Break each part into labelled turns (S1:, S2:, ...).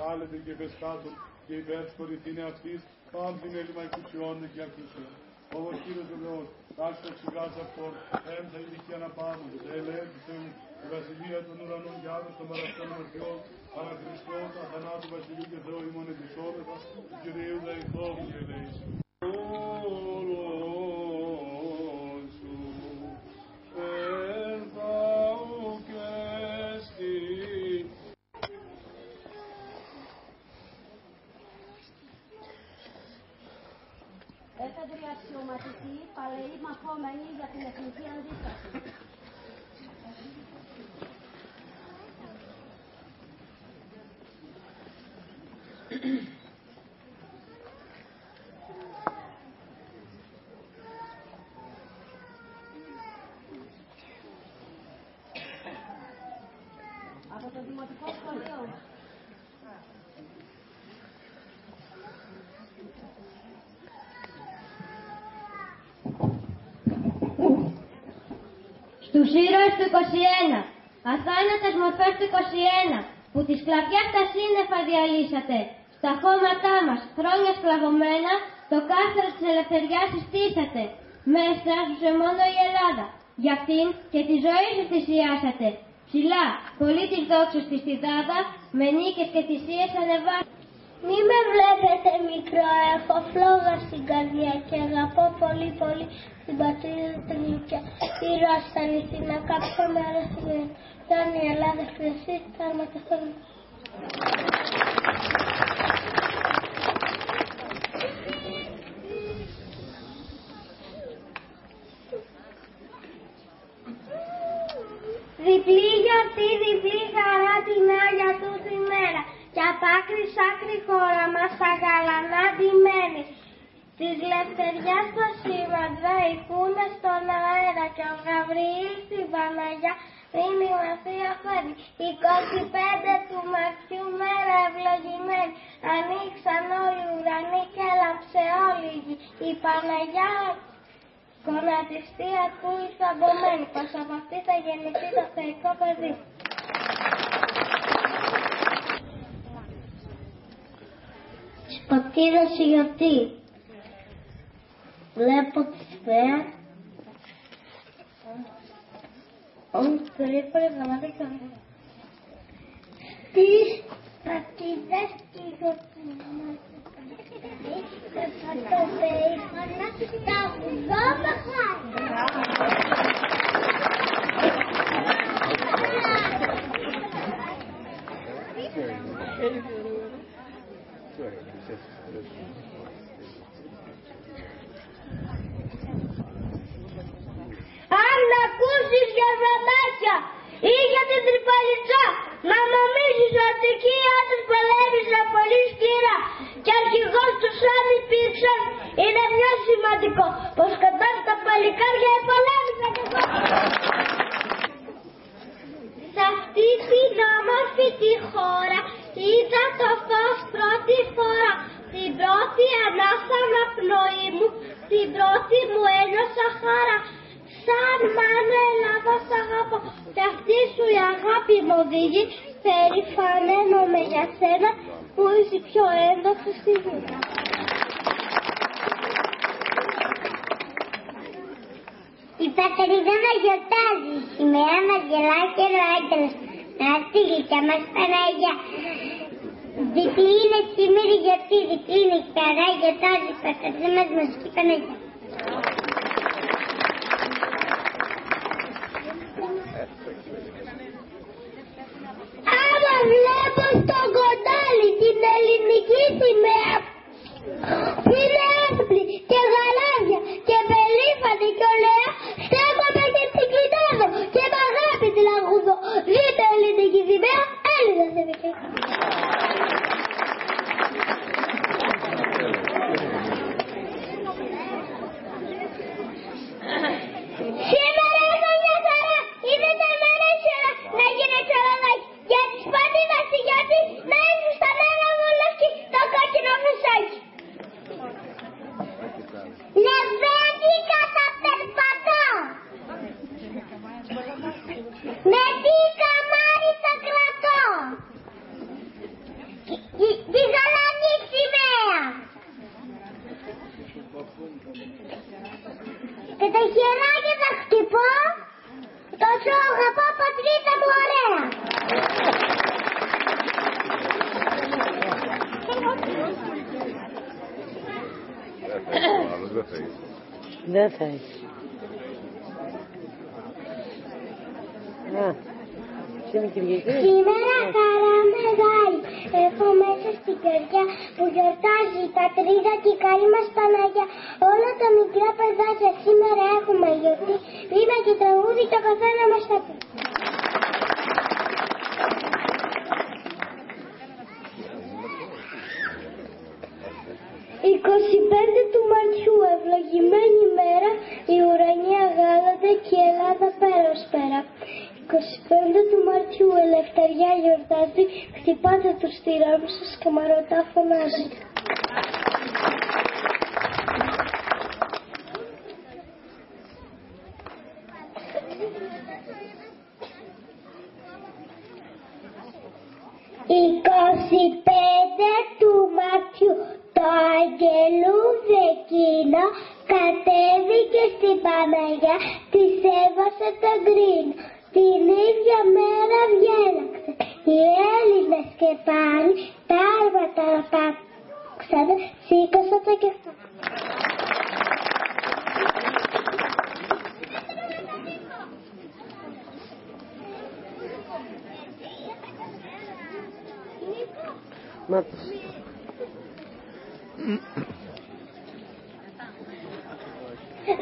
S1: χάλετε και βεσκάτων και υπέρσχορη την αυτής, πάμ την έλλειμμα εκουσιών και ακουσιών. Όμως Κύριος ο Θεός, τάξε ψυχάς αυτών, έμθα ηλικία να πάμε, σε ελέγχει Θεού, η βασιλεία των ουρανών και άδος των παραστών μορφιών, παρά Χριστός, αθανάτου βασιλείου και Θεό ημών επισόδευα, του Κυρίου λαϊθών και ελέησον.
S2: Έφεδροι αξιωματικοί, παλαιοί μαχόμενοι για την εθνική αντίσταση. Από το Δημοτικό Σχολείο.
S3: Στους ήρωες του 21, αθάνατες μορφές του 21, που τη σκλαβιά στα σύννεφα διαλύσατε, στα χώματά μας, χρόνια σκλαβωμένα, το κάστρο της ελευθεριάς συστήσατε. Μέσα ζούσε μόνο η Ελλάδα, για αυτήν και τη ζωή σου θυσιάσατε. Ψηλά, πολύ της δόξης της τη δάδα, με νίκες και θυσίες ανεβάσατε.
S4: Μη με βλέπετε μικρό, έχω φλόγα στην καρδιά και αγαπώ πολύ πολύ την πατρίδα του γλυκιά. Ήρωας θα νηθεί να κάποια μέρα στιγμή. Κι αν η Ελλάδα χρειαστεί, θα ματωθούμε. Διπλή γιορτή, διπλή χαρά την Άγια τούτη μέρα. Κι απ' άκρη σ' άκρη χώρα μας τα γαλανά ντυμένη. Της λευτεριάς το σήμαντρα ηχούνε στον αέρα. Κι ο Γαβριήλ στην Παναγιά δίνει μαθία χώρη. 25 του Μαρτιού μέρα ευλογημένη. Ανοίξαν όλοι οι ουρανοί και έλαψε όλη η γη. Η Παναγιά γονατιστή ακούει θαμπομένη. Πως από αυτή θα γεννηθεί το θεϊκό παιδί. Σποτήρος η γιορτή. Βλέπω τη σφαίρα. Περίπου εβδομάδικα. Τις πατίδες τη γιορτή μας. Θα το περίφωνα τα βουδόμαχα. Αν ακούσεις για βραδάκια ή για την τρυπαλιτσά, να νομίζεις ότι εκεί άντρες πολέμησαν πολύ σκληρά και αρχηγός τους αν υπήρξαν, είναι μια σημαντικό πως κατά τα παλικάρια πολέμησαν και εγώ. Σε αυτή την όμορφη τη χώρα είδα το φως πρώτη φορά. Την πρώτη ανάσα πνοή μου, την πρώτη μου ένιωσα χαρά. Σαν μάνα Ελλάδα σ' αγαπώ κι αυτή σου η αγάπη μου οδηγεί. Περηφαναίνομαι για σένα που είσαι η πιο έντοξη στη γη. Η πατρίδα μας γιορτάζει, η σημαία μας γελάει και ροάγγελος. Να έρθει η γλυκιά μας Παναγιά. Διπλή είναι σήμερα η γιορτή, διπλή είναι η χαρά, γιορτάζει η πατρίδα μας μουσική Παναγιά. Άμα βλέπω στο κοντάλι την ελληνική σημαία που είναι άπλη και γαλάζια και περήφανη και ωραία, στέκομαι και την κοιτάζω και μ' αγάπη την αγουδώ. Δείτε ελληνική σημαία, Έλληνας εμείς. Σήμερα είναι μια χαρά, είναι τα μέρα σειρά να γίνει τσαραδάκι. Για τις πατίδες στη γιορτή να είναι στα μέρα βολόσκι το κόκκινο φουσάκι. Λεβέντικα θα περπατώ, με τι καμάρι θα κρατώ. Και τα χεράκια θα χτυπώ, τόσο αγαπώ πατρίδα μου ωραία.
S5: Δεν θα έχει.
S4: Σήμερα χαρά μεγάλη έχω μέσα στην καρδιά που γιορτάζει η πατρίδα και η καλή μας Παναγιά. Όλα τα μικρά παιδάκια σήμερα έχουμε γιορτή, βήμα και τραγούδι το καθένα μας θα πει. 25 του Μαρτιού, ευλογημένη μέρα, οι ουρανοί αγάλονται και η Ελλάδα πέρα. 25 του Μαρτιού, ελευθεριά γιορτάζει, χτυπάτε τους τυράννους σας και μαρωτά φωνάζει. του Μαρτιού, το αγγελούδι εκείνο κατέβηκε στην Παναγιά, της έβασε το γκρίνο. Την ίδια μέρα βγαίναξε οι Έλληνες και πάλι τα άρματα πάξανε, σήκωσαν το κεφάλι.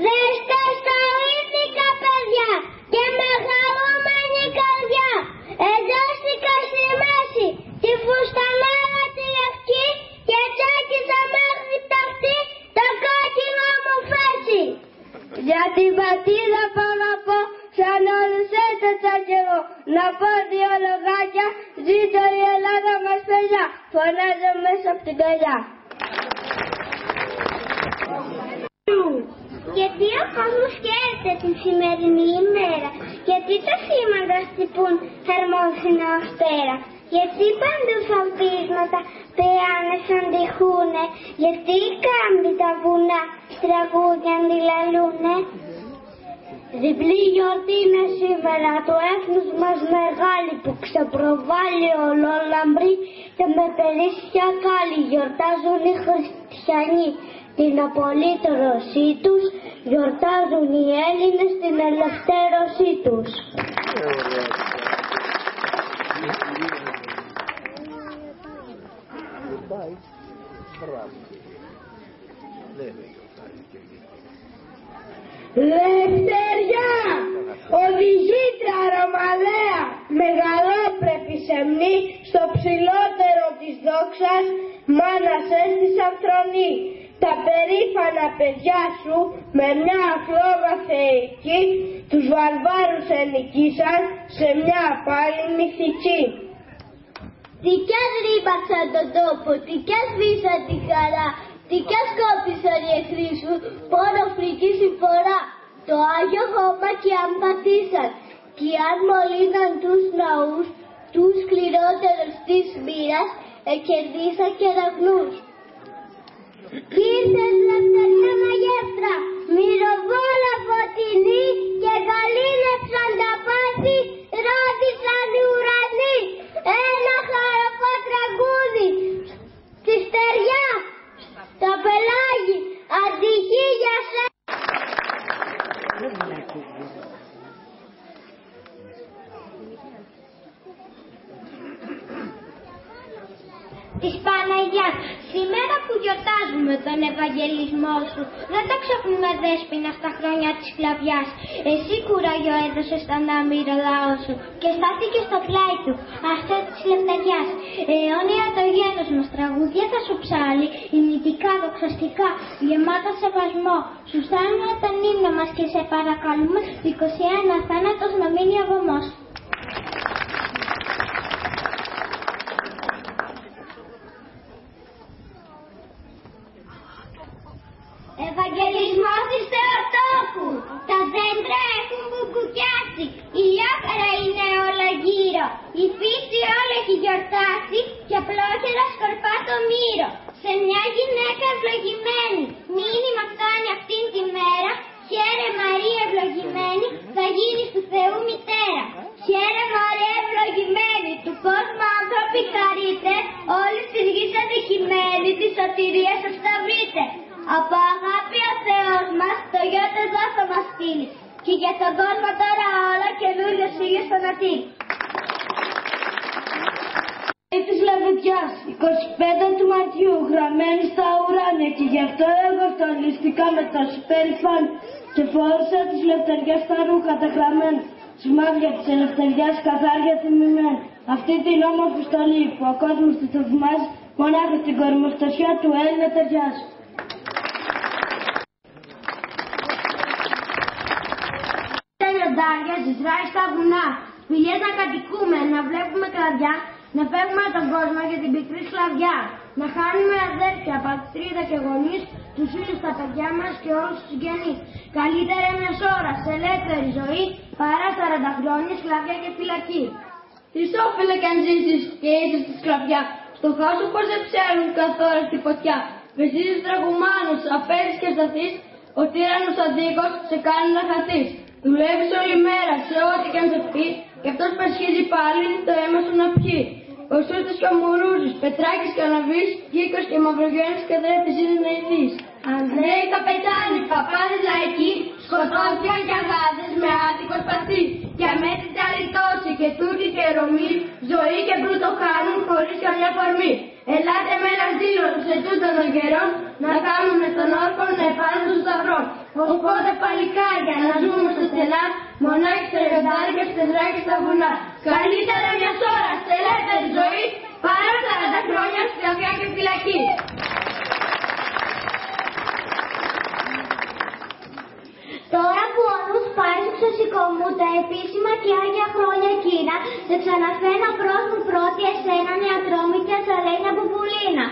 S4: Δέστε στα ήθικα παιδιά και με χαρούμενη καρδιά, εντάστηκα στη μέση τη φουστανάρα τη λευκή και τσάκισα μέχρι τα αυτή το κόκκινο μου φέση. Για την πατρίδα πάω να πω, σαν όλους έτρεψα κι εγώ, να πω δύο λογάκια, ζήτω η Ελλάδα μας παιδιά, φωνάζω μέσα από την καρδιά. Γιατί ο κόσμος χαίρεται την σημερινή ημέρα, γιατί τα σήματα χτυπούν χαρμόσυνα ως πέρα, γιατί παντού φαλπίσματα πεάνες αντιχούνε, γιατί οι κάμποι τα βουνά τραγούδια αντιλαλούνε. Διπλή γιορτή είναι σήμερα, το έθνος μας μεγάλη που ξεπροβάλλει ολόλαμπρη και με περίσσια κάλλη γιορτάζουν οι χριστιανοί. Την απολύτρωσή τους γιορτάζουν οι Έλληνες την ελευθέρωσή τους. Λευτεριά, οδηγήτρια Ρωμαλαία, μεγαλόπρεπη σεμνή, στο ψηλότερο της δόξας, μάνας έστησαν θρονή. Τα περήφανα παιδιά σου με μια αφλόγα θεϊκή τους βαρβάρους ενικήσαν σε μια πάλι μυθική. Τικιάς ρήπαξαν τον τόπο, τικιάς βήσαν τη χαρά, τικιάς κόπησαν οι εχθροί σου, πόνο φρική συμφορά. Το Άγιο χώμα και αν πατήσαν, κι αν μολύναν τους ναούς, τους σκληρότερους της μοίρας, εκερδίσαν κεραυνούς. Ήρθες λευτεριά μαγεύτρα, μυρωβόλα φωτεινή και γαλήνεψαν τα πάθη, ρώτησαν οι ουρανοί. Ένα χαροπό τραγούδι, στη στεριά, στο πελάγι, αντυχή για σένα. Της Παναγιάς, σήμερα που γιορτάζουμε τον Ευαγγελισμό σου, δεν το ξεχνούμε Δέσποινα στα χρόνια της σκλαβιάς. Εσύ κουράγιο έδωσες στον άμυρο λαό σου και στάθηκες στο πλάι του, αυτά της λευτεριάς. Αιώνια το γένος μας τραγούδια θα σου ψάλει, ηνητικά, δοξαστικά, γεμάτα σεβασμό. Σου στέλνουμε τον ύμνο μας και σε παρακαλούμε, 21 θάνατος να μείνει αγωμός. Ευαγγελισμός της Θεοτόκου, τα δέντρα έχουν μπουκουκιάσει, η άκρα είναι όλα γύρω, η φύση όλα έχει γιορτάσει και απλόχερα σκορπά το μύρο. Σε μια γυναίκα ευλογημένη, μήνυμα κάνει αυτήν τη μέρα. Χαίρε Μαρία ευλογημένη, θα γίνεις του Θεού μητέρα. Χαίρε Μαρία ευλογημένη, του κόσμου άνθρωποι χαρείτε. Όλοι της γης αδικημένοι, τη σωτηρία σας θα βρείτε. Από αγάπη ο Θεός μας, το γιο του εδώ θα μας στείλει. Και για τον κόσμο τώρα όλα καινούριος ήλιος θα ανατείλει.
S6: Της Λαβετιάς, 25 του Μαρτιού, γραμμένη στα ουράνια, και γι' αυτό εγώ στολίστηκα με τα περηφάνεια και φόρησα της λευτεριάς τα ρούχα τα γραμμένα, σημάδια της ελευθεριάς καθάρια θυμημένα. Αυτή την όμορφη στολή που ο κόσμος τη θαυμάζει, μονάχα στην κορμοστασιά του Έλληνα ταιριάζει.
S4: Τα λιοντάρια ζυσράει στα βουνά, φιλιές να κατοικούμε, να βλέπουμε κλαδιά. Να φεύγουμε από τον κόσμο για την πικρή σκλαβιά. Να χάνουμε αδέρφια, πατρίδα και γονείς, τους φίλους, τα παιδιά μας και όλους τους συγγενείς. Καλύτερα μιας ώρας σε ελεύθερη ζωή παρά 40 χρόνια σκλαβιά και φυλακή.
S6: Τι σ' όφελε κι αν ζήσεις και είσαι στη σκλαβιά. Στο χάσο πως δεν ξέρουν καθόλου στη φωτιά. Βεσίζεις τραγουμάνος, αφαίρεις και σταθείς. Ο τύραννος αντίκος σε κάνει να χαθείς. Δουλεύεις όλη μέρα σε ό,τι κι αν σε πει. Κι αυτός πασχίζει πάλι το αίμα σου να πιει. Ο Σούστος και ο Μουρούζης, Πετράκης και ο Ναβής, Κίκος και Μαυρογιάννης και Δρέτης είναι να ειδείς.
S4: Ανδρέοι καπετάνοι, παπάδες λαϊκοί, σκοτώθηκαν κι αγάδες με άδικο σπαθί. Και αμέτρητα αλητώσει και τούτη και Ρωμοί, ζωή και πλούτο χάνουν χωρίς καμιά φορμή. Ελάτε με ένα ζήλο σε τούτο των καιρών, να κάνουμε τον όρκο να επάνω του σταυρών. Οπότε παλικάρια να ζούμε στο στενά, μονάχοι στα λιοντάρια, στεδράκια στα βουνά. Καλύτερα μιας ώρας σε ελεύθερη ζωή, παρά 40 χρόνια σκλαβιά και φυλακή. Τώρα που ο νους πάει στο ξεσηκωμού τα επίσημα και άγια χρόνια εκείνα, σε ξαναφέρνα προς μου πρώτη εσένα νεατρόμη και Αζαλένια Μπουμπουλίνα.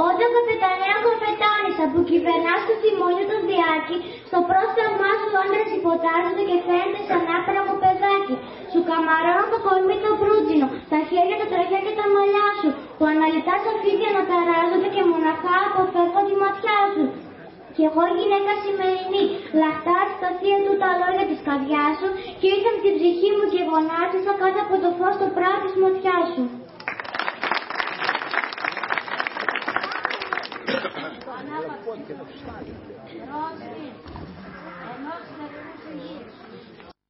S4: Όταν καπετανέα καπετάνισσα που κυβερνάς το θυμόνιο το διάκι, στο πρόσταγμά σου άντρας υποτάζονται και φαίνεται σαν άπραγο παιδάκι. Σου καμαρώνω το κορμί το προύτζινο, τα χέρια, τα τροχιά και τα μαλλιά σου, που αναλυτά τα φίδια να ταράζονται και μοναχά αποφεύγω τη ματιά σου. Κι εγώ γυναίκα σημερινή, λαχτάρι στα θεία του τα λόγια της καρδιάς σου και ήρθα με την ψυχή μου και γονάτισα κάτω από το φως το πράδι της ματιάς σου.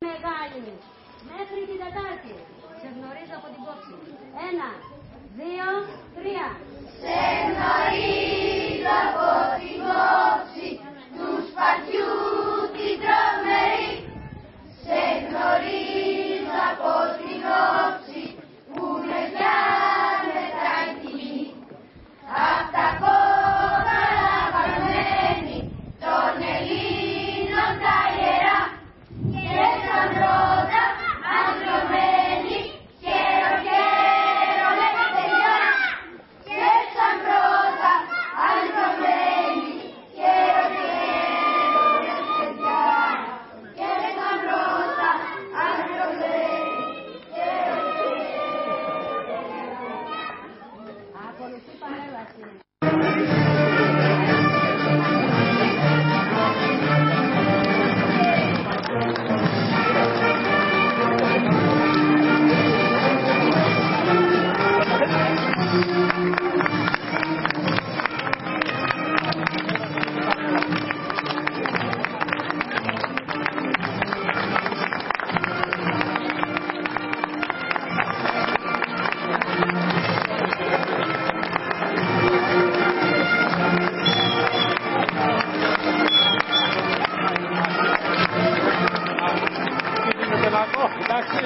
S2: Μεγάλη, μέχρι την Τετάρτη, σε γνωρίζω από την κόψη. 1, 2, 3.
S4: Σε γνωρίζω από την κόψη του σπαθιού την τρομερή. Σε γνωρίζω από την όψη που με μετράει τη γη. Απ' τα κόκαλα βαρμένη των Ελλήνων τα ιερά και σαν πρώτα ανδρωμένη χαίρο χαίρο λευτεριά. Και σαν πρώτα ανδρωμένη χαίρο χαίρο λευτεριά. Και σαν πρώτα ανδρωμένη χαίρο χαίρο λευτεριά.
S2: Ακολουθεί παρέλαση.
S1: Εντάξει.